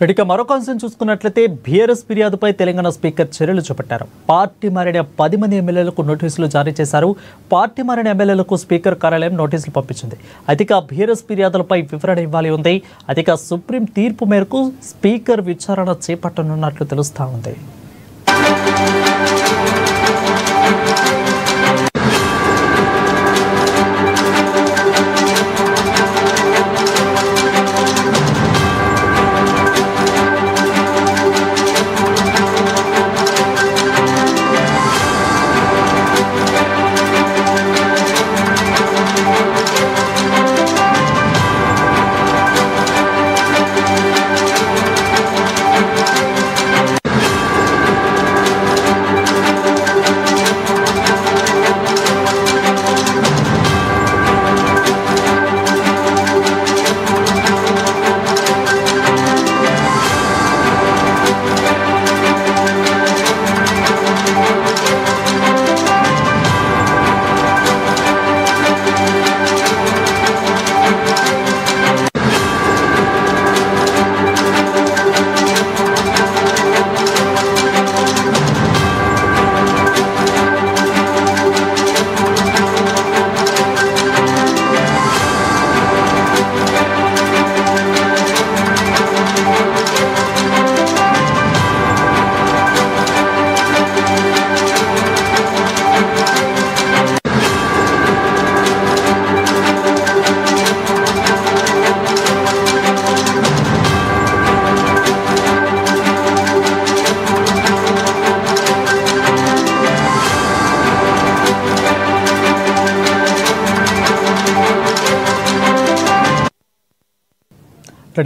ఇక మరొక అంశం చూసుకున్నట్లయితే బీఆర్ఎస్ ఫిర్యాదుపై తెలంగాణ స్పీకర్ చర్యలు చేపట్టారు. పార్టీ మారిన 10 మంది ఎమ్మెల్యేలకు నోటీసులు జారీ చేశారు. పార్టీ మారిన ఎమ్మెల్యేలకు స్పీకర్ కార్యాలయం నోటీసులు పంపించింది. అధిక బీఆర్ఎస్ ఫిర్యాదులపై వివరణ ఇవ్వాలి ఉంది. అధిక సుప్రీం తీర్పు మేరకు స్పీకర్ విచారణ చేపట్టనున్నట్లు తెలుస్తా ఉంది.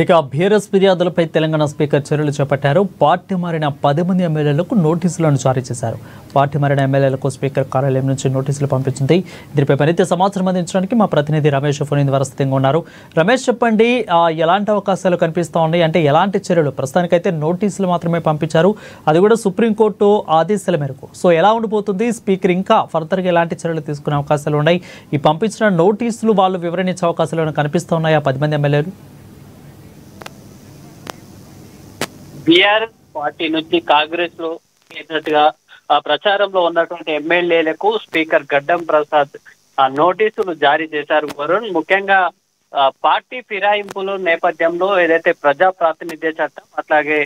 ఇక బీఆర్ఎస్ ఫిర్యాదులపై తెలంగాణ స్పీకర్ చర్యలు చేపట్టారు. పార్టీ మారిన 10 మంది ఎమ్మెల్యేలకు నోటీసులను జారీ చేశారు. పార్టీ మారిన ఎమ్మెల్యేలకు స్పీకర్ కార్యాలయం నుంచి నోటీసులు పంపించింది. దీనిపై మరింత సమాచారం అందించడానికి మా ప్రతినిధి రమేష్ ఫోన్ ద్వారా సిద్ధంగా ఉన్నారు. రమేష్, చెప్పండి, ఎలాంటి అవకాశాలు కనిపిస్తూ ఉన్నాయి? అంటే ఎలాంటి చర్యలు? ప్రస్తుతానికైతే నోటీసులు మాత్రమే పంపించారు, అది కూడా సుప్రీంకోర్టు ఆదేశాల మేరకు. సో ఎలా ఉండిపోతుంది? స్పీకర్ ఇంకా ఫర్దర్గా ఎలాంటి చర్యలు తీసుకునే అవకాశాలు ఉన్నాయి? ఈ పంపించిన నోటీసులు వాళ్ళు వివరణించే అవకాశాలు కనిపిస్తూ ఉన్నాయి ఆ 10 మంది ఎమ్మెల్యేలు? బీఆర్ఎస్ పార్టీ నుంచి కాంగ్రెస్ లో చేసినట్టుగా ప్రచారంలో ఉన్నటువంటి ఎమ్మెల్యేలకు స్పీకర్ గడ్డం ప్రసాద్ నోటీసులు జారీ చేశారు. వరుణ్, ముఖ్యంగా పార్టీ ఫిరాయింపుల నేపథ్యంలో ఏదైతే ప్రజా ప్రాతినిధ్య చట్టం అట్లాగే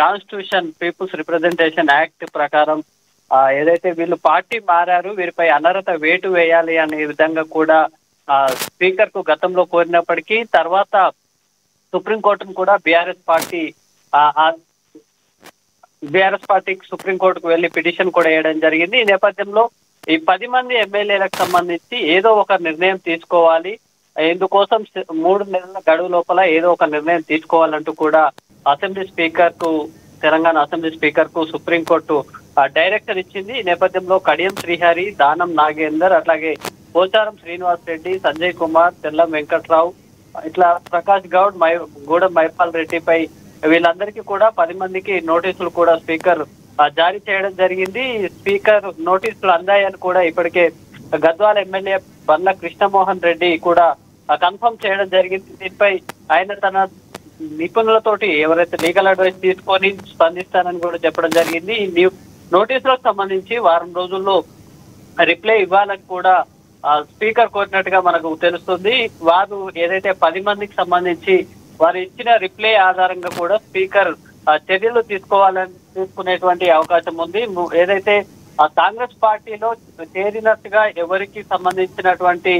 కాన్స్టిట్యూషన్ పీపుల్స్ రిప్రజెంటేషన్ యాక్ట్ ప్రకారం ఏదైతే వీళ్ళు పార్టీ మారారు, వీరిపై అనర్హత వేటు వేయాలి అనే విధంగా కూడా స్పీకర్ కు గతంలో కోరినప్పటికీ తర్వాత సుప్రీంకోర్టును కూడా బీఆర్ఎస్ పార్టీకి సుప్రీంకోర్టుకు వెళ్లి పిటిషన్ కూడా వేయడం జరిగింది. ఈ నేపథ్యంలో ఈ 10 మంది ఎమ్మెల్యేలకు సంబంధించి ఏదో ఒక నిర్ణయం తీసుకోవాలి, ఇందుకోసం 3 నెలల గడువు లోపల ఏదో ఒక నిర్ణయం తీసుకోవాలంటూ కూడా తెలంగాణ అసెంబ్లీ స్పీకర్ కు సుప్రీంకోర్టు డైరెక్షన్ ఇచ్చింది. ఈ నేపథ్యంలో కడియం శ్రీహరి, దానం నాగేందర్, అట్లాగే పోచారం శ్రీనివాస్ రెడ్డి, సంజయ్ కుమార్, తెల్లం వెంకట్రావు, ఇట్లా ప్రకాష్ గౌడ్, గూడెం మైపాల్ రెడ్డిపై వీళ్ళందరికీ కూడా 10 మందికి నోటీసులు కూడా స్పీకర్ జారీ చేయడం జరిగింది. స్పీకర్ నోటీసులు అందాయని కూడా ఇప్పటికే గద్వాల ఎమ్మెల్యే బండ్ల కృష్ణమోహన్ రెడ్డి కూడా కన్ఫర్మ్ చేయడం జరిగింది. దీనిపై ఆయన తన నిపుణులతోటి ఎవరైతే లీగల్ అడ్వైస్ తీసుకొని స్పందిస్తానని కూడా చెప్పడం జరిగింది. ఈ నోటీసులకు సంబంధించి వారం రోజుల్లో రిప్లై ఇవ్వాలని కూడా స్పీకర్ కోరినట్టుగా మనకు తెలుస్తుంది. వారు ఏదైతే 10 మందికి సంబంధించి వారు ఇచ్చిన రిప్లై ఆధారంగా కూడా స్పీకర్ చర్యలు తీసుకునేటువంటి అవకాశం ఉంది. ఏదైతే కాంగ్రెస్ పార్టీలో చేరినట్టుగా ఎవరికి సంబంధించినటువంటి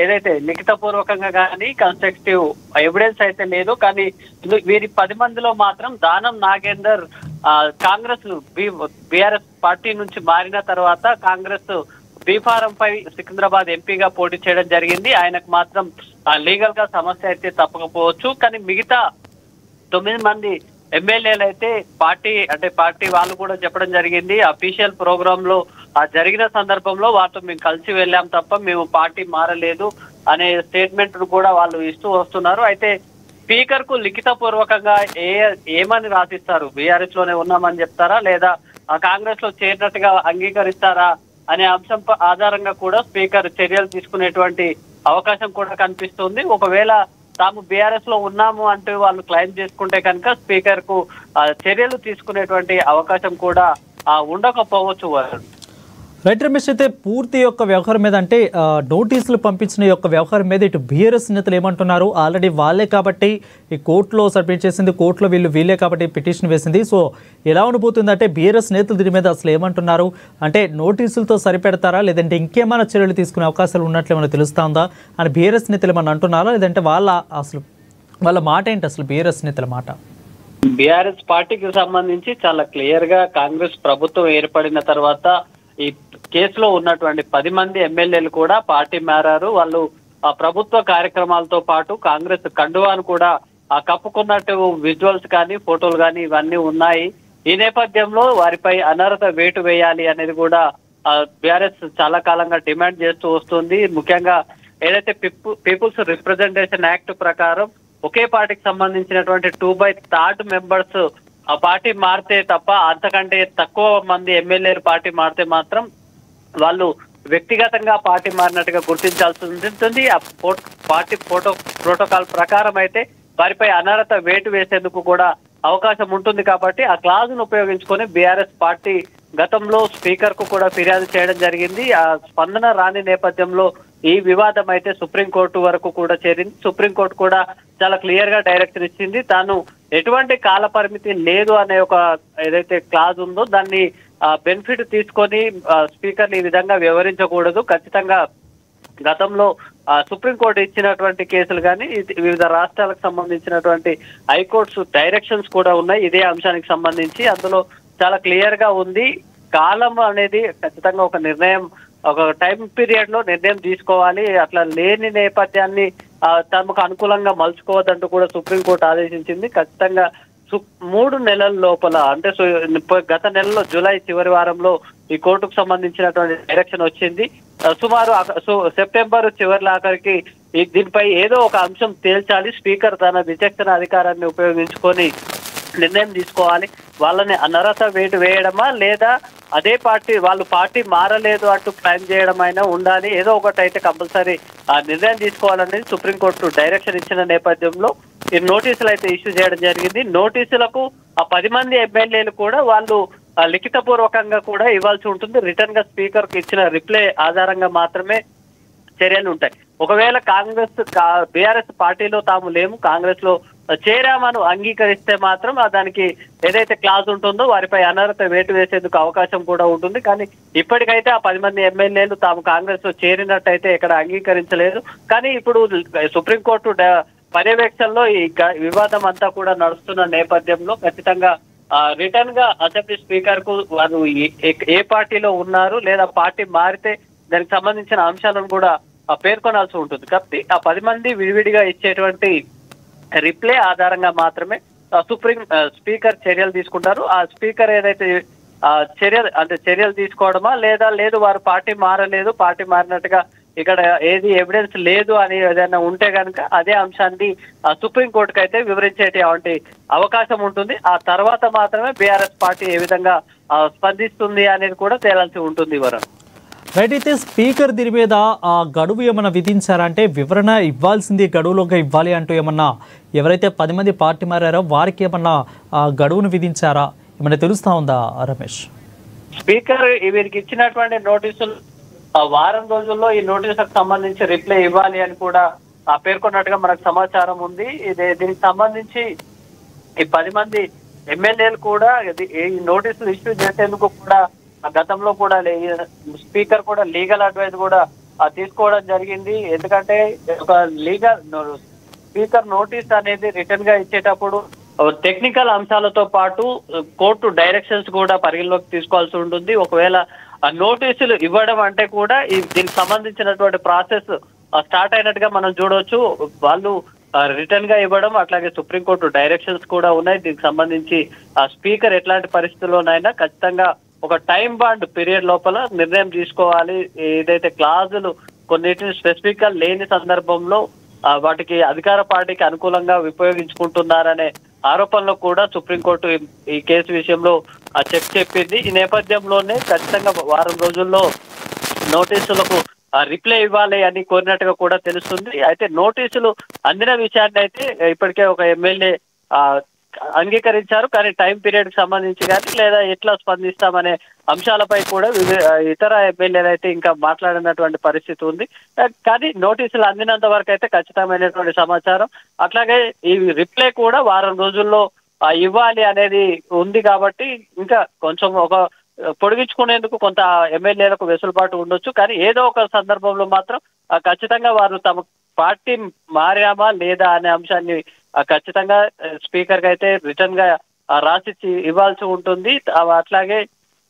ఏదైతే లిఖితపూర్వకంగా కానీ కన్స్ట్రక్టివ్ ఎవిడెన్స్ అయితే లేదు. కానీ వీరి 10 మందిలో మాత్రం దానం నాగేందర్ కాంగ్రెస్ బీఆర్ఎస్ పార్టీ నుంచి మారిన తర్వాత కాంగ్రెస్ బీఫారం పై సికింద్రాబాద్ ఎంపీగా పోటీ చేయడం జరిగింది. ఆయనకు మాత్రం లీగల్ గా సమస్య అయితే తప్పకపోవచ్చు. కానీ మిగతా 9 మంది ఎమ్మెల్యేలు అయితే పార్టీ వాళ్ళు కూడా చెప్పడం జరిగింది. అఫీషియల్ ప్రోగ్రామ్ లో జరిగిన సందర్భంలో వారితో మేము కలిసి వెళ్ళాం తప్ప మేము పార్టీ మారలేదు అనే స్టేట్మెంట్ కూడా వాళ్ళు ఇస్తూ వస్తున్నారు. అయితే స్పీకర్ కు లిఖిత పూర్వకంగా ఏమని రాసిస్తారు? బీఆర్ఎస్ లోనే ఉన్నామని చెప్తారా, లేదా కాంగ్రెస్ లో చేరినట్టుగా అంగీకరిస్తారా అనే అంశం ఆధారంగా కూడా స్పీకర్ చర్యలు తీసుకునేటువంటి అవకాశం కూడా కనిపిస్తుంది. ఒకవేళ తాము బీఆర్ఎస్ లో ఉన్నాము అంటూ వాళ్ళు క్లెయిమ్ చేసుకుంటే కనుక స్పీకర్ కు చర్యలు తీసుకునేటువంటి అవకాశం కూడా ఉండకపోవచ్చు. రైట్ రమేష్, అయితే పూర్తి యొక్క వ్యవహారం మీద అంటే నోటీసులు పంపించిన యొక్క వ్యవహారం మీద ఇటు బీఆర్ఎస్ నేతలు ఏమంటున్నారు? ఆల్రెడీ వాళ్ళే కాబట్టి ఈ కోర్టులో సబ్మిట్ చేసింది, కోర్టులో వీళ్ళే కాబట్టి పిటిషన్ వేసింది. సో ఎలా ఉండబోతుంది అంటే బీఆర్ఎస్ నేతలు దీని మీద అసలు ఏమంటున్నారు? అంటే నోటీసులతో సరిపెడతారా, లేదంటే ఇంకేమైనా చర్యలు తీసుకునే అవకాశాలు ఉన్నట్లు ఏమైనా తెలుస్తా ఉందా అని బీఆర్ఎస్ నేతలు ఏమన్నా అంటున్నారా? లేదంటే వాళ్ళ మాట ఏంటి అసలు బీఆర్ఎస్ నేతల మాట? బీఆర్ఎస్ పార్టీకి సంబంధించి చాలా క్లియర్ గా కాంగ్రెస్ ప్రభుత్వం ఏర్పడిన తర్వాత ఈ కేసులో ఉన్నటువంటి 10 మంది ఎమ్మెల్యేలు కూడా పార్టీ మారారు. వాళ్ళు ప్రభుత్వ కార్యక్రమాలతో పాటు కాంగ్రెస్ కండువాను కూడా కప్పుకున్నట్టు విజువల్స్ కానీ ఫోటోలు కానీ ఇవన్నీ ఉన్నాయి. ఈ నేపథ్యంలో వారిపై అనర్హత వేటు వేయాలి అనేది కూడా బీఆర్ఎస్ చాలా కాలంగా డిమాండ్ చేస్తూ వస్తుంది. ముఖ్యంగా ఏదైతే పీపుల్స్ రిప్రజెంటేషన్ యాక్ట్ ప్రకారం ఒకే పార్టీకి సంబంధించినటువంటి 2/3 మెంబర్స్ ఆ పార్టీ మారితే తప్ప అంతకంటే తక్కువ మంది ఎమ్మెల్యేలు పార్టీ మారితే మాత్రం వాళ్ళు వ్యక్తిగతంగా పార్టీ మారినట్టుగా గుర్తించాల్సి ఉంటుంది. ఆ పార్టీ ప్రోటోకాల్ ప్రకారం అయితే వారిపై అనర్హత వేటు వేసేందుకు కూడా అవకాశం ఉంటుంది. కాబట్టి ఆ క్లాజ్ ను ఉపయోగించుకొని బీఆర్ఎస్ పార్టీ గతంలో స్పీకర్ కు కూడా ఫిర్యాదు చేయడం జరిగింది. ఆ స్పందన రాని నేపథ్యంలో ఈ వివాదం అయితే సుప్రీంకోర్టు వరకు కూడా చేరింది. సుప్రీంకోర్టు కూడా చాలా క్లియర్ గా డైరెక్షన్ ఇచ్చింది. తాను ఎటువంటి కాల పరిమితి లేదు అనే ఒక ఏదైతే క్లాజ్ ఉందో దాన్ని బెనిఫిట్ తీసుకొని స్పీకర్ ఈ విధంగా వ్యవహరించకూడదు. ఖచ్చితంగా గతంలో సుప్రీంకోర్టు ఇచ్చినటువంటి కేసులు కానీ వివిధ రాష్ట్రాలకు సంబంధించినటువంటి హైకోర్ట్స్ డైరెక్షన్స్ కూడా ఉన్నాయి ఇదే అంశానికి సంబంధించి. అందులో చాలా క్లియర్ గా ఉంది. కాలం అనేది ఖచ్చితంగా ఒక నిర్ణయం, ఒక టైం పీరియడ్ లో నిర్ణయం తీసుకోవాలి. అట్లా లేని నేపథ్యాన్ని తమకు అనుకూలంగా మలుచుకోవద్దంటూ కూడా సుప్రీంకోర్టు ఆదేశించింది. ఖచ్చితంగా 3 నెలల లోపల అంటే గత నెలలో జూలై చివరి వారంలో ఈ కోర్టుకు సంబంధించినటువంటి డైరెక్షన్ వచ్చింది. సుమారు సెప్టెంబర్ చివరి ఆఖరికి దీనిపై ఏదో ఒక అంశం తేల్చాలి. స్పీకర్ తన విచక్షణ అధికారాన్ని ఉపయోగించుకొని నిర్ణయం తీసుకోవాలి. వాళ్ళని అనర్హత వేటు వేయడమా లేదా అదే వాళ్ళు పార్టీ మారలేదు అంటూ క్లెయిమ్ చేయడం అయినా ఉండాలి. ఏదో ఒకటి అయితే కంపల్సరీ నిర్ణయం తీసుకోవాలనేది సుప్రీంకోర్టు డైరెక్షన్ ఇచ్చిన నేపథ్యంలో ఈ నోటీసులు అయితే ఇష్యూ చేయడం జరిగింది. నోటీసులకు 10 మంది ఎమ్మెల్యేలు కూడా వాళ్ళు లిఖిత పూర్వకంగా కూడా ఇవ్వాల్సి ఉంటుంది. రిటర్న్ గా స్పీకర్ కు ఇచ్చిన రిప్లై ఆధారంగా మాత్రమే చర్యలు ఉంటాయి. ఒకవేళ బీఆర్ఎస్ పార్టీలో తాము లేము, కాంగ్రెస్ లో చేరామను అంగీకరిస్తే మాత్రం దానికి ఏదైతే క్లాజ్ ఉంటుందో వారిపై అనర్హత వేటు వేసేందుకు అవకాశం కూడా ఉంటుంది. కానీ ఇప్పటికైతే ఆ 10 మంది ఎమ్మెల్యేలు తాము కాంగ్రెస్ లో చేరినట్టయితే ఇక్కడ అంగీకరించలేదు. కానీ ఇప్పుడు సుప్రీంకోర్టు పర్యవేక్షణలో ఈ వివాదం అంతా కూడా నడుస్తున్న నేపథ్యంలో ఖచ్చితంగా రిటర్న్ గా అసెంబ్లీ స్పీకర్ కు వారు ఏ పార్టీలో ఉన్నారు లేదా పార్టీ మారితే దానికి సంబంధించిన అంశాలను కూడా పేర్కొనాల్సి ఉంటుంది. కాబట్టి ఆ 10 మంది విడివిడిగా ఇచ్చేటువంటి రిప్లై ఆధారంగా మాత్రమే స్పీకర్ చర్యలు తీసుకుంటారు. ఆ స్పీకర్ ఏదైతే చర్యలు తీసుకోవడమా లేదు వారు పార్టీ మారలేదు, పార్టీ మారినట్టుగా ఇక్కడ ఏది ఎవిడెన్స్ లేదు అని ఏదైనా ఉంటే కనుక అదే అంశాన్ని సుప్రీంకోర్టుకు అయితే వివరించేటువంటి అవకాశం ఉంటుంది. ఆ తర్వాత మాత్రమే బీఆర్ఎస్ పార్టీ ఏ విధంగా స్పందిస్తుంది అనేది కూడా తేలాల్సి ఉంటుంది. రైట్, అయితే స్పీకర్ దీని మీద గడువు ఏమన్నా విధించారా? అంటే వివరణ ఇవ్వాల్సింది గడువులోగా ఇవ్వాలి అంటూ ఏమన్నా ఎవరైతే 10 మంది పార్టీ మారారో వారికి ఏమన్నా గడువును విధించారా? ఏమన్నా తెలుస్తా ఉందా రమేష్? స్పీకర్ వీరికి ఇచ్చినటువంటి నోటీసులు వారం రోజుల్లో ఈ నోటీసులకు సంబంధించి రిప్లై ఇవ్వాలి అని కూడా పేర్కొన్నట్టుగా మనకు సమాచారం ఉంది. దీనికి సంబంధించి ఈ 10 మంది ఎమ్మెల్యేలు కూడా ఈ నోటీసులు ఇష్యూ చేసేందుకు కూడా గతంలో కూడా స్పీకర్ కూడా లీగల్ అడ్వైజ్ కూడా తీసుకోవడం జరిగింది. ఎందుకంటే ఒక స్పీకర్ నోటీస్ అనేది రిటర్న్ గా ఇచ్చేటప్పుడు టెక్నికల్ అంశాలతో పాటు కోర్టు డైరెక్షన్స్ కూడా పరిగణలోకి తీసుకోవాల్సి ఉంటుంది. ఒకవేళ నోటీసులు ఇవ్వడం అంటే కూడా దీనికి సంబంధించినటువంటి ప్రాసెస్ స్టార్ట్ అయినట్టుగా మనం చూడవచ్చు. వాళ్ళు రిటర్న్ గా ఇవ్వడం, అట్లాగే సుప్రీంకోర్టు డైరెక్షన్స్ కూడా ఉన్నాయి. దీనికి సంబంధించి స్పీకర్ ఎట్లాంటి పరిస్థితుల్లోనైనా ఖచ్చితంగా ఒక టైం బాండ్ పీరియడ్ లోపల నిర్ణయం తీసుకోవాలి. ఏదైతే క్లాజులు కొన్నిటిని స్పెసిఫిక్ గా లేని సందర్భంలో వాటికి అధికార పార్టీకి అనుకూలంగా ఉపయోగించుకుంటున్నారనే ఆరోపణలు కూడా సుప్రీంకోర్టు ఈ కేసు విషయంలో చెప్పింది. ఈ నేపథ్యంలోనే ఖచ్చితంగా వారం రోజుల్లో నోటీసులకు రిప్లై ఇవ్వాలి అని కోరినట్టుగా కూడా తెలుస్తుంది. అయితే నోటీసులు అందిన విషయాన్ని అయితే ఇప్పటికే ఒక ఎమ్మెల్యే అంగీకరించారు. కానీ టైం పీరియడ్ కి సంబంధించి కానీ లేదా ఎట్లా స్పందిస్తామనే అంశాలపై కూడా ఇతర ఎమ్మెల్యేలు అయితే ఇంకా మాట్లాడినటువంటి పరిస్థితి ఉంది. కానీ నోటీసులు అందినంత వరకు అయితే ఖచ్చితమైనటువంటి సమాచారం, అట్లాగే ఈ రిప్లై కూడా వారం రోజుల్లో ఇవ్వాలి అనేది ఉంది. కాబట్టి ఇంకా కొంచెం ఒక పొడిగించుకునేందుకు కొంత ఎమ్మెల్యేలకు వెసులుబాటు ఉండొచ్చు. కానీ ఏదో ఒక సందర్భంలో మాత్రం ఖచ్చితంగా వారు తమ పార్టీ మారామా లేదా అనే అంశాన్ని ఖచ్చితంగా స్పీకర్ కి అయితే రిటర్న్ గా రాసిచ్చి ఇవ్వాల్సి ఉంటుంది. అట్లాగే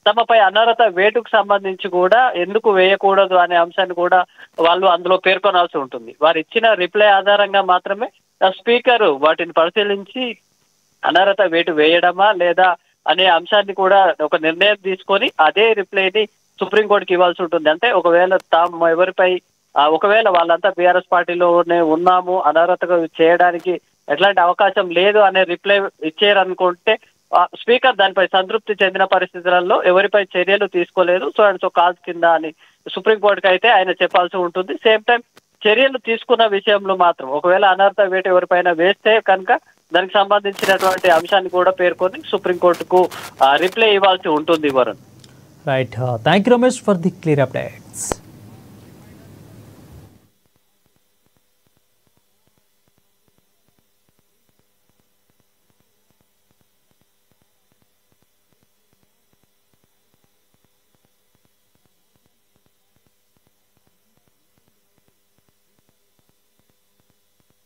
తమపై అనర్హత వేటుకు సంబంధించి కూడా ఎందుకు వేయకూడదు అనే అంశాన్ని కూడా వాళ్ళు అందులో పేర్కొనాల్సి ఉంటుంది. వారు ఇచ్చిన రిప్లై ఆధారంగా మాత్రమే స్పీకర్ వాటిని పరిశీలించి అనర్హత వేటు వేయడమా లేదా అనే అంశాన్ని కూడా ఒక నిర్ణయం తీసుకొని అదే రిప్లైని సుప్రీంకోర్టుకి ఇవ్వాల్సి ఉంటుంది. అంటే ఒకవేళ తాము ఎవరిపై ఒకవేళ వాళ్ళంతా బీఆర్ఎస్ పార్టీలోనే ఉన్నాము, అనర్హతగా చేయడానికి ఎట్లాంటి అవకాశం లేదు అనే రిప్లై ఇచ్చారనుకుంటే స్పీకర్ దానిపై సంతృప్తి చెందిన పరిస్థితులలో ఎవరిపై చర్యలు తీసుకోలేదు, సో అండ్ సో కాజ్ కింద అని సుప్రీంకోర్టుకి అయితే ఆయన చెప్పాల్సి ఉంటుంది. సేమ్ టైం చర్యలు తీసుకున్న విషయంలో మాత్రం ఒకవేళ అనర్హత వేటు ఎవరిపైన వేస్తే కనుక దానికి సంబంధించినటువంటి అంశాన్ని కూడా పేర్కొని సుప్రీంకోర్టుకు రిప్లై ఇవ్వాల్సి ఉంటుంది. Varun, right, thank you Ramesh for the clear updates.